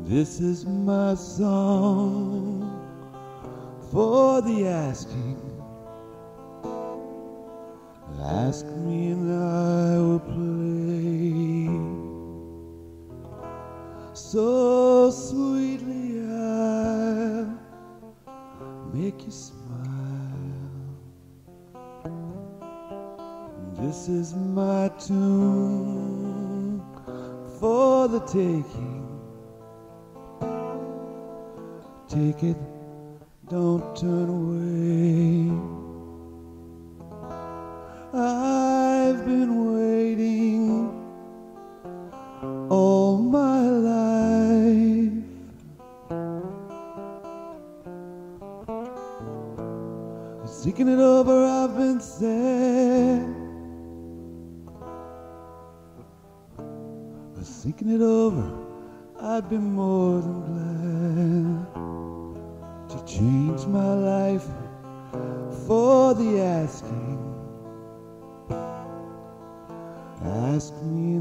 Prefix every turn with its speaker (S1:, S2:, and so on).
S1: This is my song for the asking. Ask me and I will play so sweetly I'll make you smile. This is my tune for the taking. Take it, don't turn away. I've been waiting all my life. Thinking it over, I've been sad. Thinking it over, I'd be more than glad to change my life for the asking. Ask me